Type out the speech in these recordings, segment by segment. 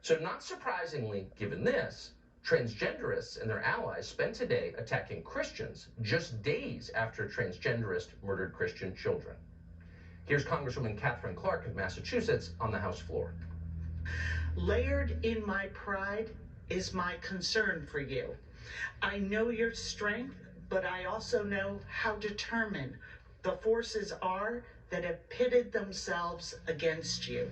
So not surprisingly, given this, transgenderists and their allies spent today attacking Christians just days after a transgenderist murdered Christian children. Here's Congresswoman Katherine Clark of Massachusetts on the House floor. Layered in my pride is my concern for you. I know your strength, but I also know how determined the forces are that have pitted themselves against you.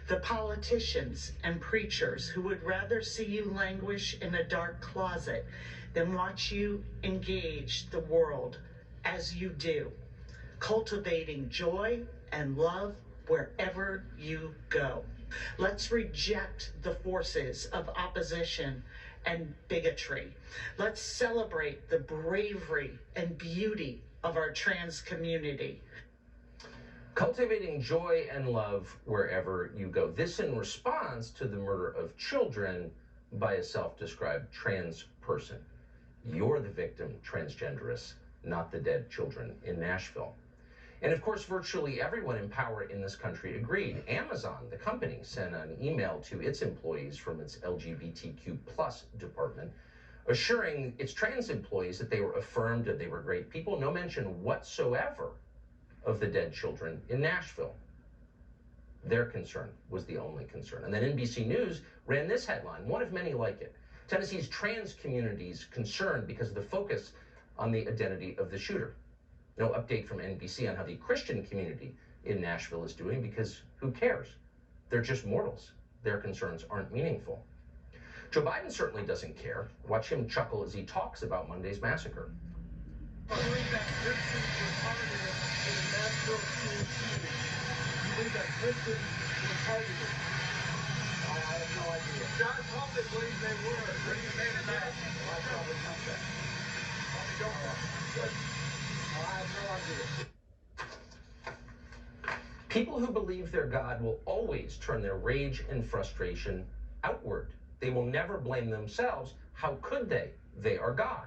The politicians and preachers who would rather see you languish in a dark closet than watch you engage the world as you do, cultivating joy and love wherever you go. Let's reject the forces of opposition and bigotry. Let's celebrate the bravery and beauty of our trans community. Cultivating joy and love wherever you go. This in response to the murder of children by a self-described trans person. You're the victim, transgenderists, not the dead children in Nashville. And of course, virtually everyone in power in this country agreed. Amazon, the company, sent an email to its employees from its LGBTQ+ department, assuring its trans employees that they were affirmed and they were great people. No mention whatsoever of the dead children in Nashville. Their concern was the only concern. And then NBC News ran this headline, one of many like it. Tennessee's trans community's concerned because of the focus on the identity of the shooter. No update from NBC on how the Christian community in Nashville is doing, because who cares? They're just mortals. Their concerns aren't meaningful. Joe Biden certainly doesn't care. Watch him chuckle as he talks about Monday's massacre. I believe that Christians were targeted in the Nashville school shooting. You believe that Christians were targeted? I have no idea. John Thompson believes they were. Bring your name back. Well, I probably not that. Probably don't know. Good. I have no idea. People who believe their God will always turn their rage and frustration outward. They will never blame themselves. How could they? They are God.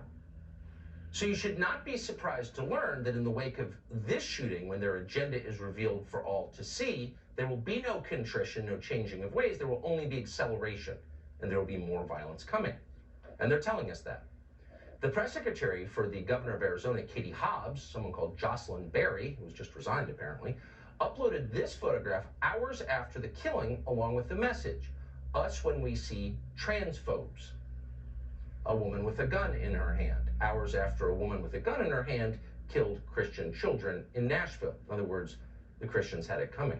So you should not be surprised to learn that in the wake of this shooting, when their agenda is revealed for all to see, there will be no contrition, no changing of ways. There will only be acceleration, and there will be more violence coming. And they're telling us that. The press secretary for the governor of Arizona, Katie Hobbs, someone called Jocelyn Berry, who was just resigned apparently, uploaded this photograph hours after the killing, along with the message, "Us when we see transphobes." A woman with a gun in her hand, hours after a woman with a gun in her hand killed Christian children in Nashville. In other words, the Christians had it coming.